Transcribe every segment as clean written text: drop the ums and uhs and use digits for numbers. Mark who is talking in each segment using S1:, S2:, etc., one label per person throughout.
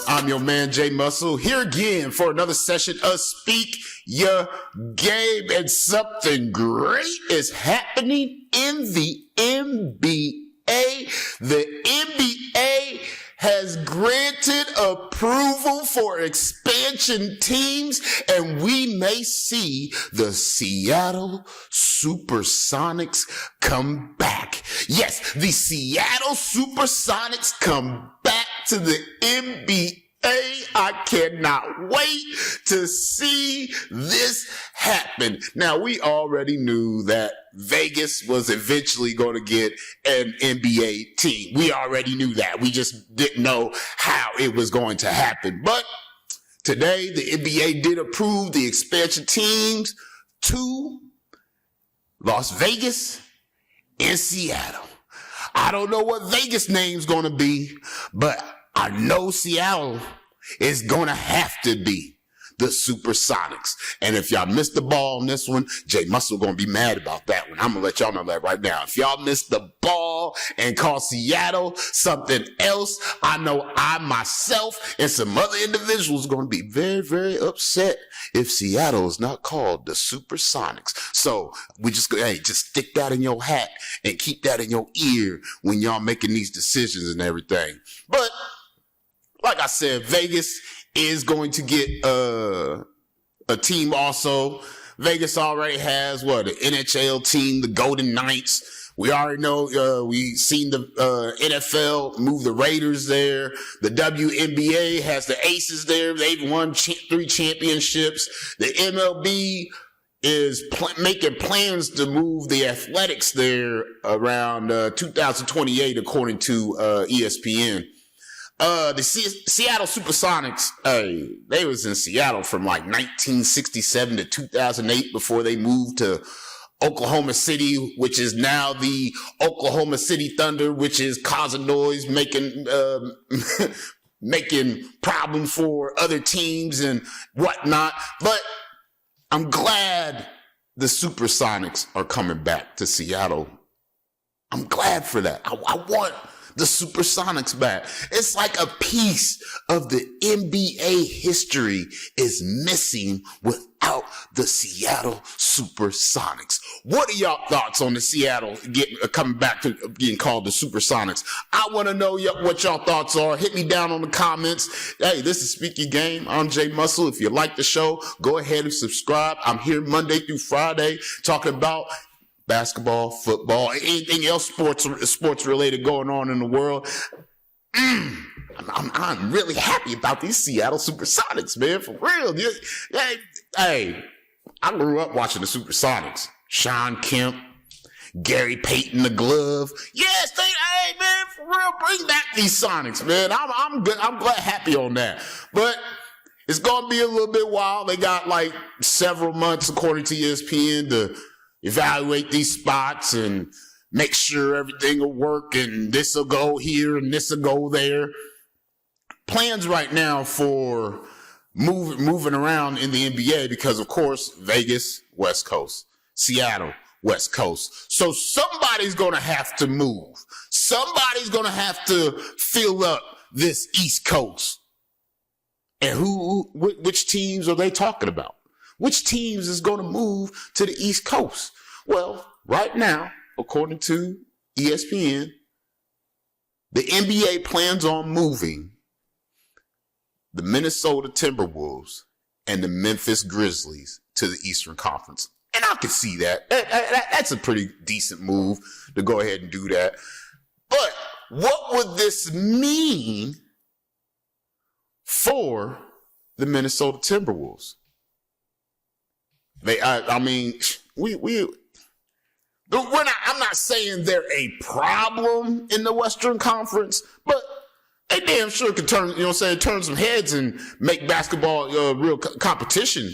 S1: I'm your man, Jay Muscle, here again for another session of Speak Your Game. And something great is happening in the NBA. The NBA has granted approval for expansion teams, and we may see the Seattle Supersonics come back. Yes, the Seattle Supersonics come back to the NBA. I cannot wait to see this happen. Now, we already knew that Vegas was eventually going to get an NBA team. We already knew that. We just didn't know how it was going to happen. But today, the NBA did approve the expansion teams to Las Vegas and Seattle. I don't know what Vegas name's going to be, but I know Seattle is going to have to be the Supersonics. And if y'all missed the ball on this one, Jay Muscle going to be mad about that one. I'm going to let y'all know that right now. If y'all missed the ball and called Seattle something else, I know I myself and some other individuals are going to be very, very upset if Seattle is not called the Supersonics. So we just stick that in your hat and keep that in your ear when y'all making these decisions and everything. But like I said, Vegas is going to get a team also. Vegas already has an NHL team, the Golden Knights. We already know, we seen the NFL move the Raiders there. The WNBA has the Aces there. They've won 3 championships. The MLB is making plans to move the Athletics there around 2028, according to ESPN. The Seattle Supersonics, they was in Seattle from like 1967 to 2008 before they moved to Oklahoma City, which is now the Oklahoma City Thunder, which is causing noise, making problems for other teams and whatnot. But I'm glad the Supersonics are coming back to Seattle. I'm glad for that. I want the Supersonics back. It's like a piece of the NBA history is missing without the Seattle Supersonics. What are y'all thoughts on the Seattle coming back to being called the Supersonics? I want to know what y'all thoughts are. Hit me down on the comments. Hey, this is Speak Your Game. I'm Jay Muscle. If you like the show, go ahead and subscribe. I'm here Monday through Friday talking about basketball, football, anything else sports related going on in the world. I'm really happy about these Seattle Supersonics, man, for real. Hey, I grew up watching the Supersonics. Sean Kemp, Gary Payton, the glove. Yes, hey man, for real, bring back these Sonics, man. I'm good. I'm glad, happy on that. But it's gonna be a little bit while. They got like several months, according to ESPN, to evaluate these spots and make sure everything will work and this will go here and this will go there. Plans right now for moving around in the NBA because, of course, Vegas, West Coast, Seattle, West Coast. So somebody's going to have to move. Somebody's going to have to fill up this East Coast. And which teams are they talking about? Which teams is going to move to the East Coast? Well, right now, according to ESPN, the NBA plans on moving the Minnesota Timberwolves and the Memphis Grizzlies to the Eastern Conference. And I can see that. That's a pretty decent move to go ahead and do that. But what would this mean for the Minnesota Timberwolves? I'm not saying they're a problem in the Western Conference, but they damn sure could turn some heads and make basketball real competition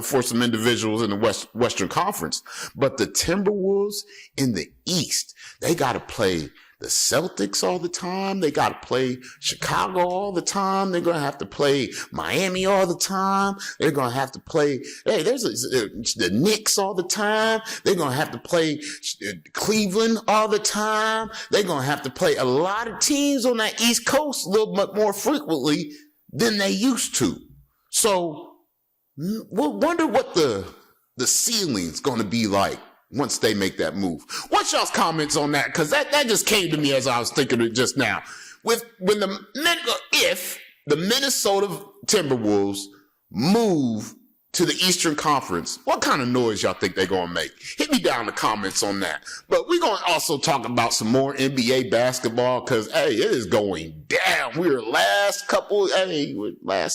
S1: for some individuals in the Western Conference. But the Timberwolves in the East, they got to play the Celtics all the time. They got to play Chicago all the time. They're going to have to play Miami all the time. They're going to have to play, the Knicks all the time. They're going to have to play Cleveland all the time. They're going to have to play a lot of teams on that East Coast a little bit more frequently than they used to. So we'll wonder what the ceiling's going to be like once they make that move. What's y'all's comments on that? Because that just came to me as I was thinking of it just now. If the Minnesota Timberwolves move to the Eastern Conference, what kind of noise y'all think they're going to make? Hit me down in the comments on that. But we're going to also talk about some more NBA basketball because, hey, it is going down. We're last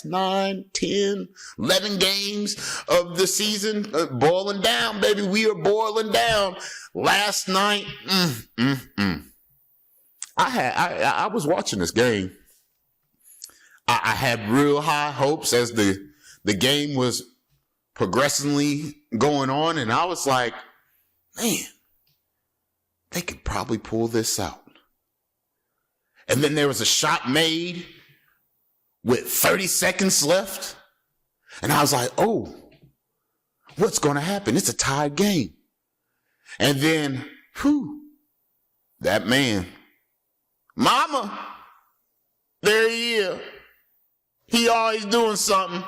S1: 9, 10, 11 games of the season boiling down, baby. We are boiling down. Last night, I was watching this game. I had real high hopes as the game was progressively going on, and I was like, man, they could probably pull this out. And then there was a shot made with 30 seconds left, and I was like, oh, what's going to happen? It's a tied game. And then, that man, mama, there he is. He always doing something.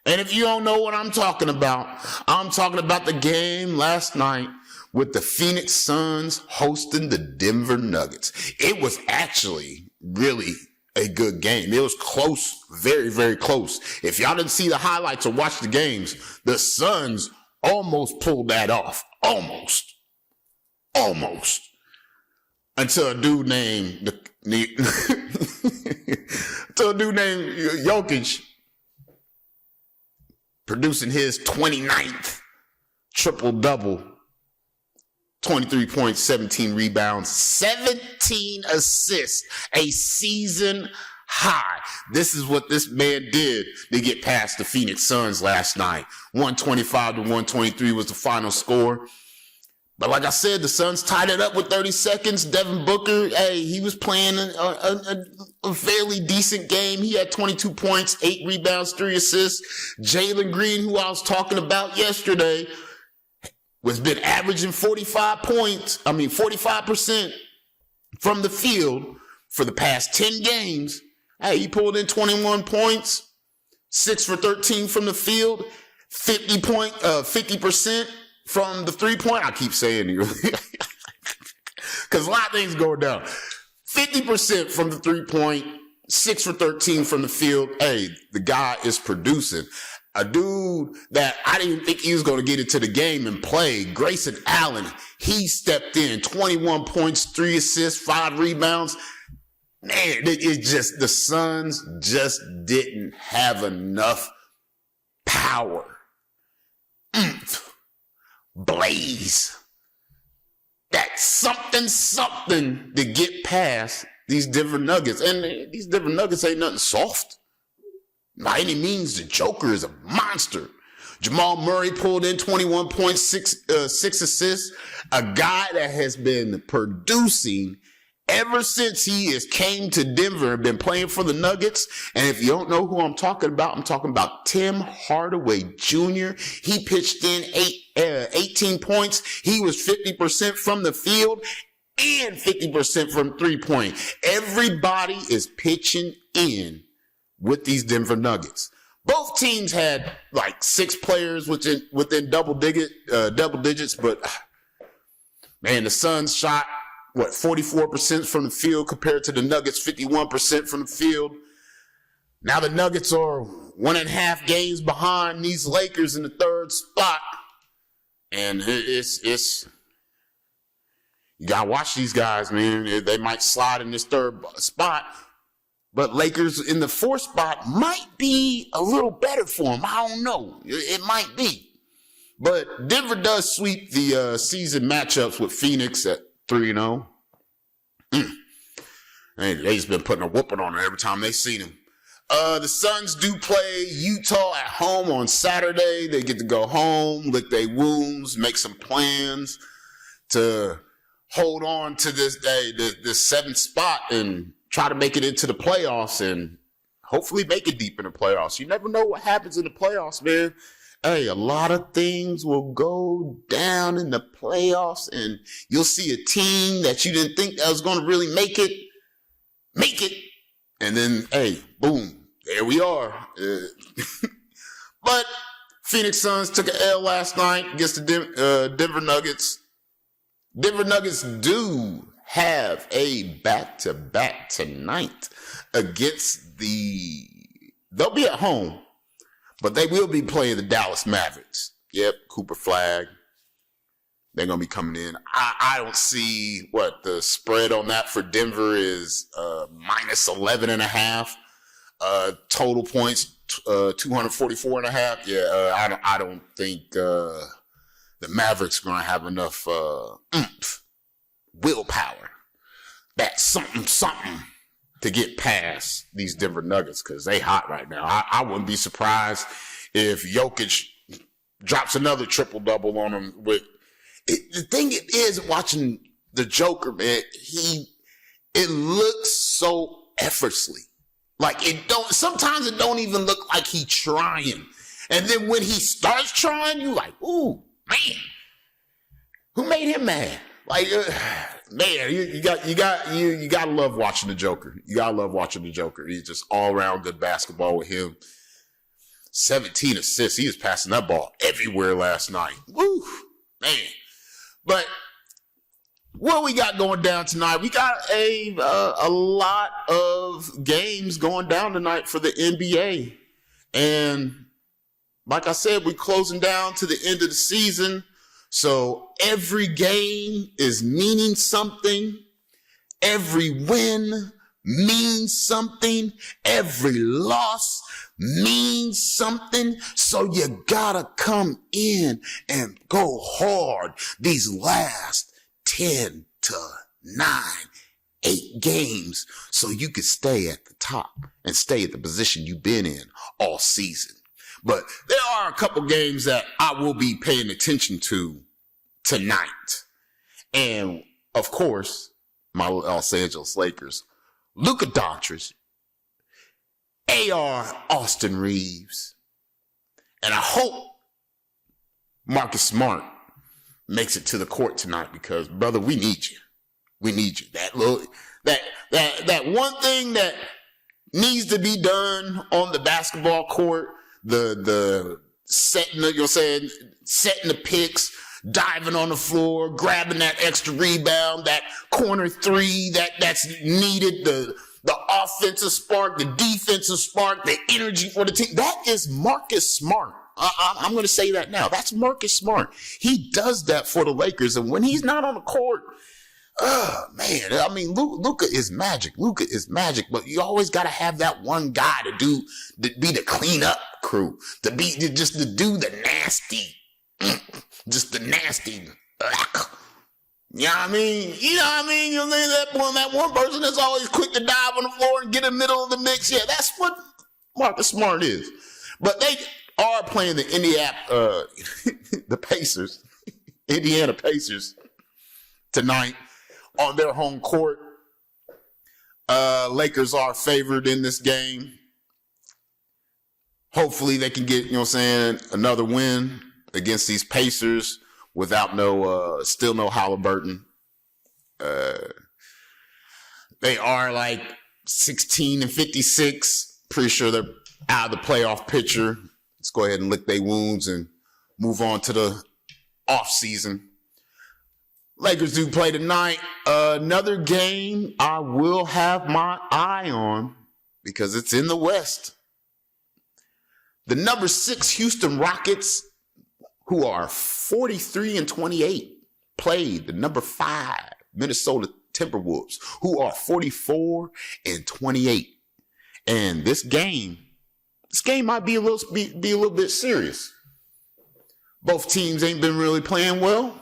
S1: And if you don't know what I'm talking about the game last night with the Phoenix Suns hosting the Denver Nuggets. It was actually really a good game. It was close, very, very close. If y'all didn't see the highlights or watch the games, the Suns almost pulled that off. Almost. Until a dude named Jokic producing his 29th triple-double, 23 points, 17 rebounds, 17 assists, a season high. This is what this man did to get past the Phoenix Suns last night. 125-123 was the final score. But like I said, the Suns tied it up with 30 seconds. Devin Booker, he was playing a fairly decent game. He had 22 points, 8 rebounds, 3 assists. Jalen Green, who I was talking about yesterday, was been averaging 45% from the field for the past 10 games. He pulled in 21 points, 6 for 13 from the field, 50% from the 3-point. I keep saying it because a lot of things go down. 50% from the 3-point, 6 for 13 from the field. The guy is producing. A dude that I didn't even think he was going to get into the game and play, Grayson Allen, he stepped in, 21 points, 3 assists, 5 rebounds. Man, the Suns just didn't have enough power. Blaze. That's something to get past these Denver Nuggets. And these Denver Nuggets ain't nothing soft. By any means, the Joker is a monster. Jamal Murray pulled in 21 points, 6 assists. A guy that has been producing ever since he came to Denver and been playing for the Nuggets. And if you don't know who I'm talking about Tim Hardaway Jr. He pitched in 18 points. He was 50% from the field and 50% from 3-point. Everybody is pitching in with these Denver Nuggets. Both teams had like 6 players within double digits, but man, the Suns shot 44% from the field compared to the Nuggets 51% from the field. Now the Nuggets are 1.5 games behind these Lakers in the 3rd spot, and it's you gotta watch these guys, man. They might slide in this 3rd spot. But Lakers in the 4th spot might be a little better for them. I don't know. It might be. But Denver does sweep the season matchups with Phoenix at 3-0. They just been putting a whooping on them every time they see them. The Suns do play Utah at home on Saturday. They get to go home, lick their wounds, make some plans to hold on to this seventh spot and try to make it into the playoffs and hopefully make it deep in the playoffs. You never know what happens in the playoffs, man. Hey, a lot of things will go down in the playoffs, and you'll see a team that you didn't think that was going to really make it. And then, hey, boom, there we are. But Phoenix Suns took an L last night against the Denver Nuggets. Denver Nuggets do have a back-to-back tonight against they'll be at home, but they will be playing the Dallas Mavericks. Yep, Cooper Flag. They're going to be coming in. I don't see what the spread on that for Denver is minus 11.5. Total points, 244.5. Yeah, I don't think the Mavericks are going to have enough willpower. That's something to get past these Denver Nuggets because they hot right now. I wouldn't be surprised if Jokic drops another triple-double on them. The thing is, watching the Joker, man, it looks so effortlessly. Like sometimes it don't even look like he trying. And then when he starts trying, you like, ooh, man, who made him mad? Like, man, you gotta love watching the Joker. You gotta love watching the Joker. He's just all around good basketball with him. 17 assists. He was passing that ball everywhere last night. Woo, man. But what we got going down tonight? We got a lot of games going down tonight for the NBA. And like I said, we're closing down to the end of the season. So every game is meaning something. Every win means something. Every loss means something. So you gotta come in and go hard these last 10 to 9, 8 games so you can stay at the top and stay at the position you've been in all season. But there are a couple games that I will be paying attention to tonight. And, of course, my Los Angeles Lakers, Luka Doncic, Austin Reeves, and I hope Marcus Smart makes it to the court tonight because, brother, we need you. We need you. That one thing that needs to be done on the basketball court, the setting, setting the picks, diving on the floor, grabbing that extra rebound, that corner three that's needed, the offensive spark, the defensive spark, the energy for the team. That is Marcus Smart. I'm going to say that now. That's Marcus Smart. He does that for the Lakers. And when he's not on the court, man, I mean, Luka is magic. Luka is magic, but you always got to have that one guy to be the cleanup crew, to do the nasty, just the nasty. You know what I mean? You'll need that one person that's always quick to dive on the floor and get in the middle of the mix. Yeah, that's what Marcus Smart is. But they are playing the Indiana Pacers tonight on their home court. Lakers are favored in this game. Hopefully they can get, another win against these Pacers without still no Halliburton. They are like 16-56. Pretty sure they're out of the playoff picture. Let's go ahead and lick their wounds and move on to the off season. Lakers do play tonight. Another game I will have my eye on because it's in the West. The number 6 Houston Rockets, who are 43-28, played the number 5 Minnesota Timberwolves, who are 44-28. And this game might be a little bit serious. Both teams ain't been really playing well.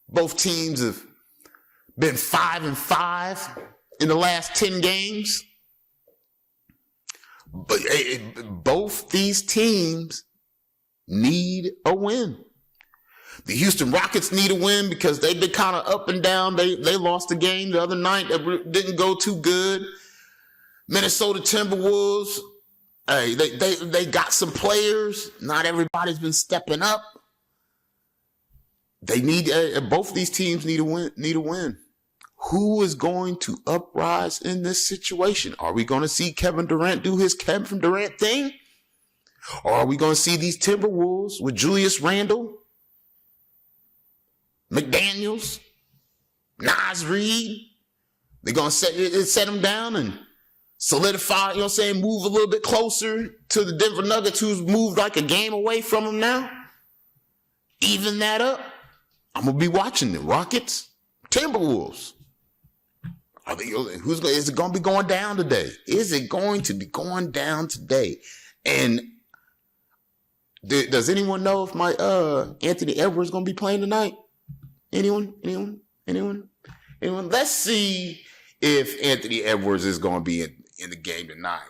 S1: Both teams have been 5-5 in the last 10 games. But both these teams need a win. The Houston Rockets need a win because they've been kind of up and down. They lost a game the other night that didn't go too good. Minnesota Timberwolves, hey, they got some players. Not everybody's been stepping up. They need both of these teams need a win. Who is going to uprise in this situation? Are we going to see Kevin Durant do his Kevin Durant thing? Or are we going to see these Timberwolves with Julius Randle, McDaniels, Naz Reid? They're going to set them down and solidify, move a little bit closer to the Denver Nuggets, who's moved like a game away from them now. Even that up. I'm going to be watching the Rockets, Timberwolves. Is it going to be going down today? Is it going to be going down today? And does anyone know if my Anthony Edwards is going to be playing tonight? Anyone? Let's see if Anthony Edwards is going to be in the game tonight.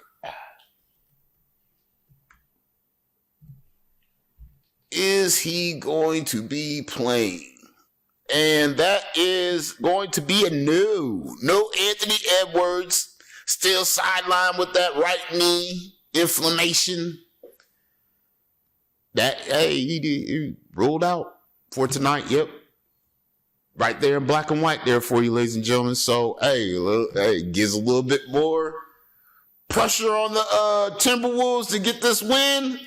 S1: Is he going to be playing? And that is going to be a no. No Anthony Edwards. Still sidelined with that right knee inflammation. He ruled out for tonight. Yep. Right there in black and white there for you, ladies and gentlemen. So, gives a little bit more pressure on the Timberwolves to get this win.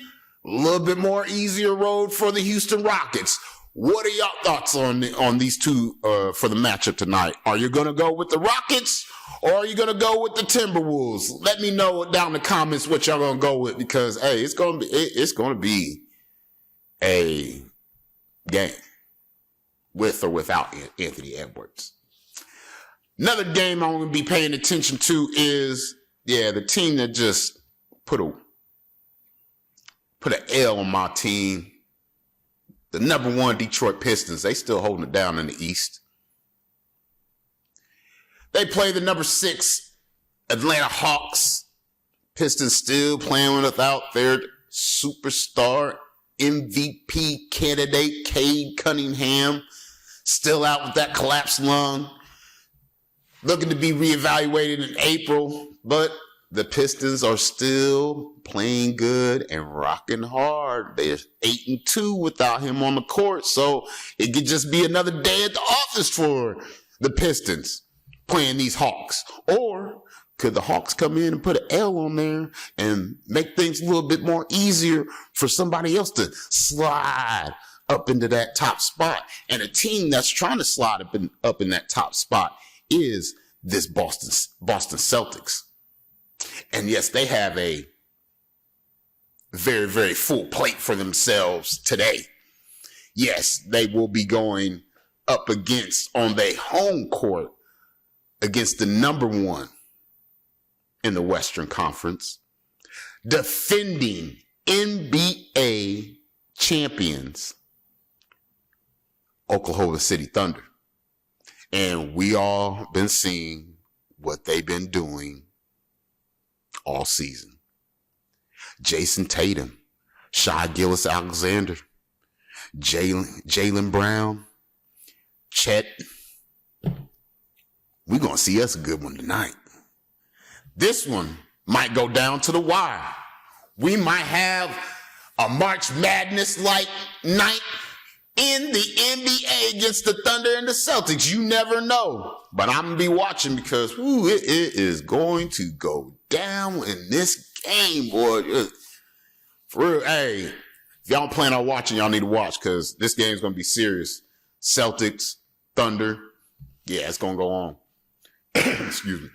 S1: A little bit more easier road for the Houston Rockets. What are y'all thoughts on these two for the matchup tonight? Are you going to go with the Rockets or are you going to go with the Timberwolves? Let me know down in the comments what y'all going to go with because, it's going to be a game with or without Anthony Edwards. Another game I'm going to be paying attention to is, the team that just put an L on my team. The number 1 Detroit Pistons, they still holding it down in the East. They play the number 6 Atlanta Hawks. Pistons still playing without their superstar MVP candidate, Cade Cunningham. Still out with that collapsed lung. Looking to be reevaluated in April, but the Pistons are still playing good and rocking hard. They're 8-2 without him on the court, so it could just be another day at the office for the Pistons playing these Hawks. Or could the Hawks come in and put an L on there and make things a little bit more easier for somebody else to slide up into that top spot? And a team that's trying to slide up in that top spot is this Boston Celtics. And yes, they have a very, very full plate for themselves today. Yes, they will be going up on their home court against the number 1 in the Western Conference, defending NBA champions, Oklahoma City Thunder. And we all been seeing what they've been doing all season. Jason Tatum, Shai Gilgeous-Alexander, Jaylen Brown, Chet. We're going to see us a good one tonight. This one might go down to the wire. We might have a March Madness-like night in the NBA against the Thunder and the Celtics. You never know. But I'm going to be watching because it is going to go down in this game, boy. For real, if y'all plan on watching, y'all need to watch because this game is going to be serious. Celtics, Thunder. Yeah, it's going to go on. Excuse me.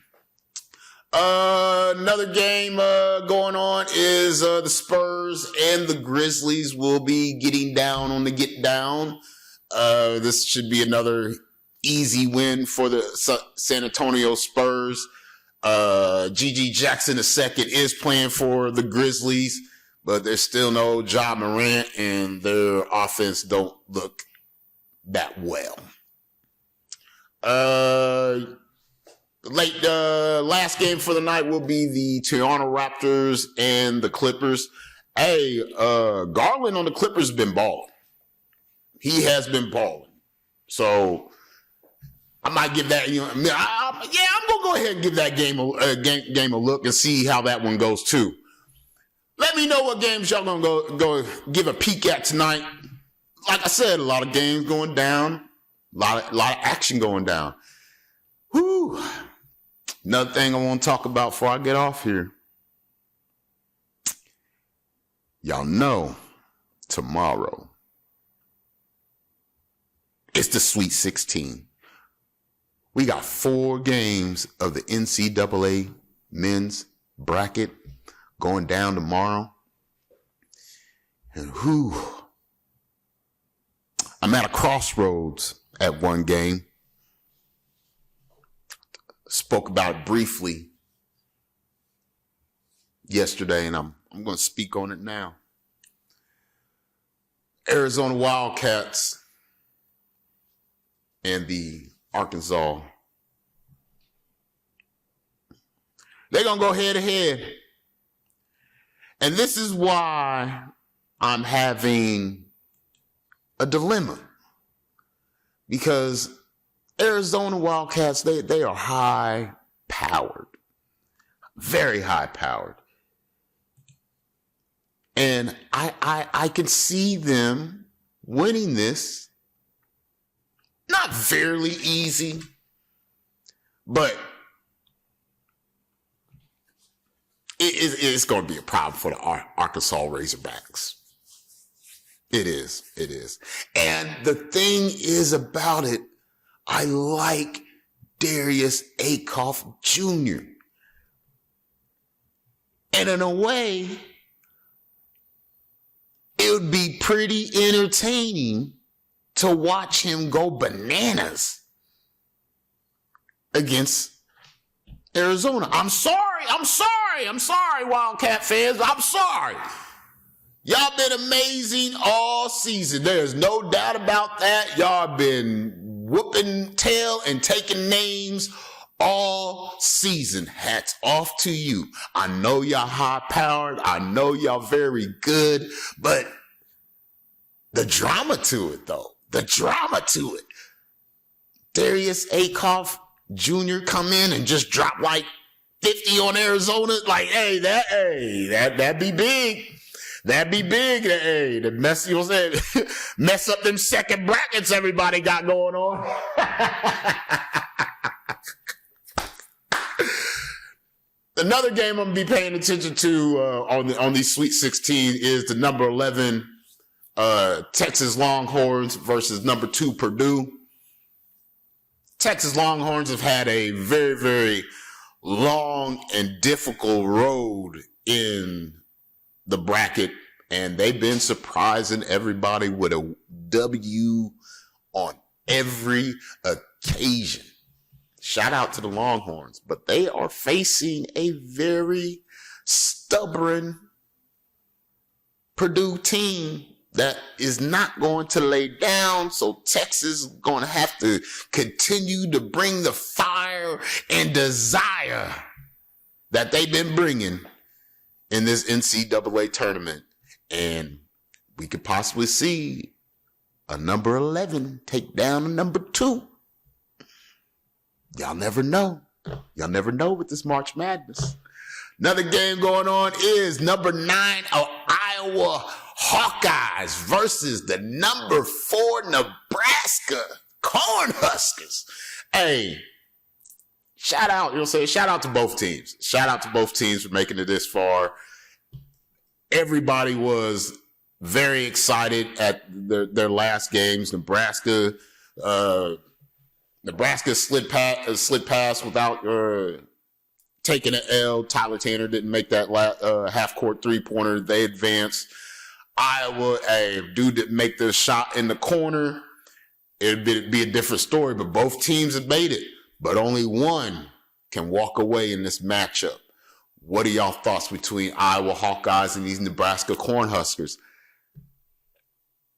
S1: Another game going on is the Spurs and the Grizzlies will be getting down on the get down. This should be another easy win for the San Antonio Spurs. Gigi Jackson II is playing for the Grizzlies, but there's still no Ja Morant and their offense don't look that well. Last game for the night will be the Toronto Raptors and the Clippers. Garland on the Clippers has been balling. He has been balling. So I might give that, I'm going to go ahead and give that game a look and see how that one goes too. Let me know what games y'all going to go give a peek at tonight. Like I said, a lot of games going down, a lot of action going down. Whew. Another thing I want to talk about before I get off here. Y'all know tomorrow it's the Sweet 16. We got 4 games of the NCAA men's bracket going down tomorrow. And I'm at a crossroads at one game. Spoke about it briefly yesterday, and I'm going to speak on it now. Arizona Wildcats and the Arkansas. They're going to go head to head. And this is why I'm having a dilemma. Because Arizona Wildcats, they are high powered. Very high powered. And I can see them winning this. Not fairly easy, but it's going to be a problem for the Arkansas Razorbacks. It is. And the thing is about it, I like Darius Akoff Jr. And in a way, it would be pretty entertaining to watch him go bananas against Arizona. I'm sorry, Wildcat fans. I'm sorry. Y'all been amazing all season. There's no doubt about that. Y'all been whooping tail and taking names all season. Hats off to you. I know y'all high-powered. I know y'all very good. But the drama to it, though. The drama to it. Darius Akoff Jr. come in and just drop like 50 on Arizona. Like, that'd be big. That'd be big. Hey, the mess, you know what I'm saying? Mess up them second brackets everybody got going on. Another game I'm going to be paying attention to on the Sweet 16 is the number 11 Texas Longhorns versus number 2 Purdue. Texas Longhorns have had a very, very long and difficult road in the bracket, and they've been surprising everybody with a W on every occasion. Shout out to the Longhorns, but they are facing a very stubborn Purdue team that is not going to lay down. So Texas is going to have to continue to bring the fire and desire that they've been bringing in this NCAA tournament. And we could possibly see a number 11 take down a number 2. Y'all never know. Y'all never know with this March Madness. Another game going on is number 9 of Iowa Hawkeyes versus the number 4 Nebraska Cornhuskers. Hey, shout out, you know what I'm saying? Shout out to both teams. Shout out to both teams for making it this far. Everybody was very excited at their last games. Nebraska slid past without taking an L. Tyler Tanner didn't make that half-court three-pointer. They advanced. Iowa, if dude didn't make the shot in the corner, it'd be a different story. But both teams have made it. But only one can walk away in this matchup. What are y'all thoughts between Iowa Hawkeyes and these Nebraska Cornhuskers?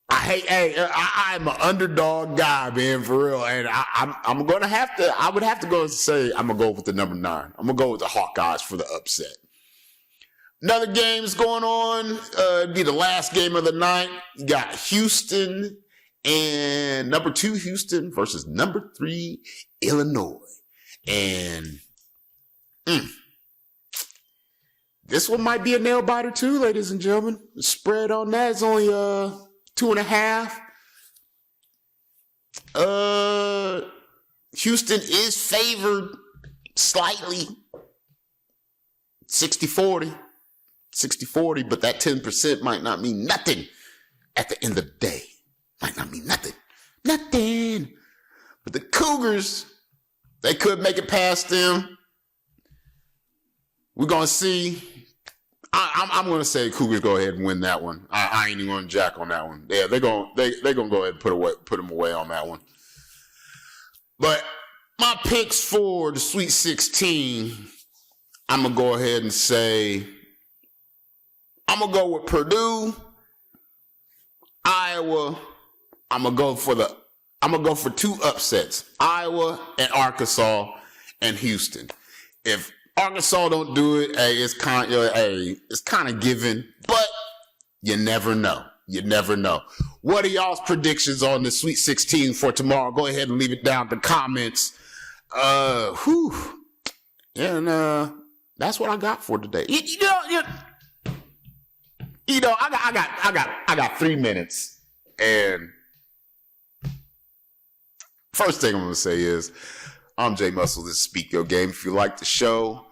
S1: I'm an underdog guy, man, for real. And I would have to go and say I'm going to go with the number 9. I'm going to go with the Hawkeyes for the upset. Another game is going on. It'd be the last game of the night. You got Houston And number 2, Houston versus number 3, Illinois. And this one might be a nail biter too, ladies and gentlemen. The spread on that is only 2.5. Houston is favored slightly. 60-40. 60-40, but that 10% might not mean nothing at the end of the day. Might not mean nothing. Nothing. But the Cougars, they could make it past them. We're going to see. I'm going to say Cougars go ahead and win that one. I ain't even going to jack on that one. Yeah, they're going to go ahead and put them away on that one. But my picks for the Sweet 16, I'm going to go ahead and say I'm going to go with Purdue, Iowa. I'm going to go for 2 upsets, Iowa and Arkansas and Houston. If Arkansas don't do it, it's kind of given, but you never know. You never know. What are y'all's predictions on the Sweet 16 for tomorrow? Go ahead and leave it down in the comments. And that's what I got for today. I got 3 minutes, and first thing I'm going to say is, I'm Jay Muscle. This is Speak Your Game. If you like the show,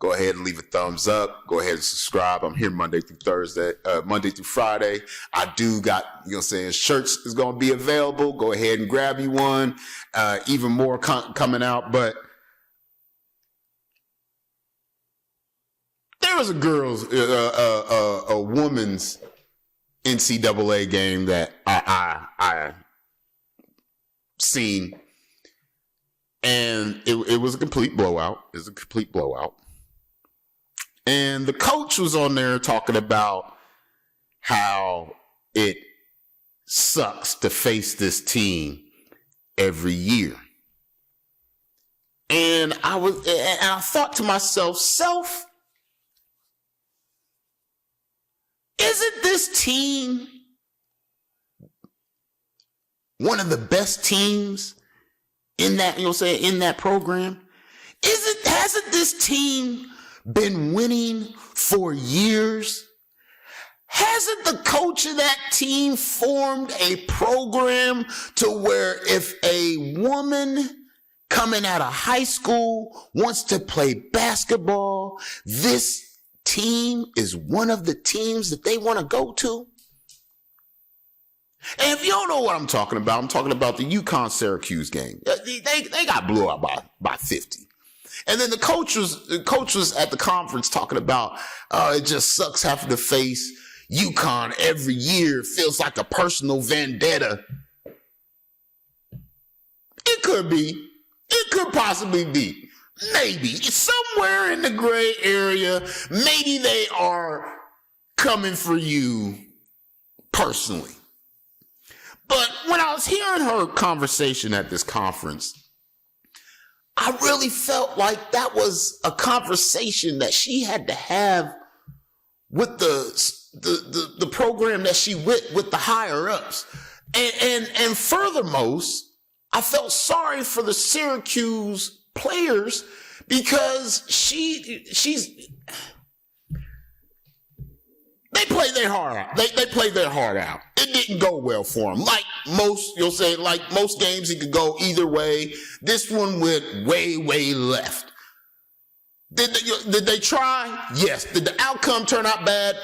S1: go ahead and leave a thumbs up. Go ahead and subscribe. I'm here Monday through Friday. I do got, shirts is going to be available. Go ahead and grab you one. Even more coming out. But there was a woman's NCAA game that I seen, and it was a complete blowout. It was a complete blowout. And the coach was on there talking about how it sucks to face this team every year. And I thought to myself, isn't this team one of the best teams in that, in that program? Hasn't this team been winning for years? Hasn't the coach of that team formed a program to where if a woman coming out of high school wants to play basketball, this team is one of the teams that they want to go to? And if you don't know what I'm talking about the UConn-Syracuse game. They got blew out by 50. And then the coach was at the conference talking about, it just sucks having to face UConn every year. It feels like a personal vendetta. It could be. It could possibly be. Maybe. Somewhere in the gray area, maybe they are coming for you personally. But when I was hearing her conversation at this conference, I really felt like that was a conversation that she had to have with the program that she with the higher ups. And furthermost, I felt sorry for the Syracuse players because they played their heart out. They played their heart out. It didn't go well for them. Like most games, it could go either way. This one went way, way left. Did they try? Yes. Did the outcome turn out bad?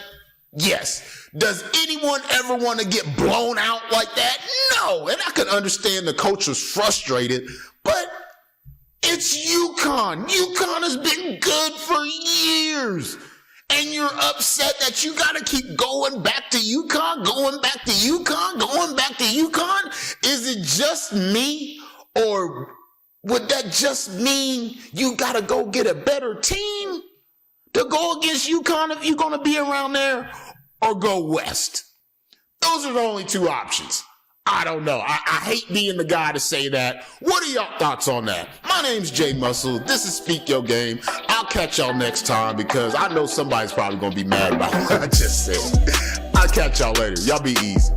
S1: Yes. Does anyone ever want to get blown out like that? No. And I could understand the coach was frustrated, but it's UConn. UConn has been good for years. And you're upset that you got to keep going back to UConn, going back to UConn, going back to UConn? Is it just me? Or would that just mean you got to go get a better team to go against UConn if you're going to be around there, or go west? Those are the only 2 options. I don't know. I hate being the guy to say that. What are y'all thoughts on that? My name's Jay Muscle. This is Speak Your Game. I'll catch y'all next time because I know somebody's probably going to be mad about what I just said. I'll catch y'all later. Y'all be easy.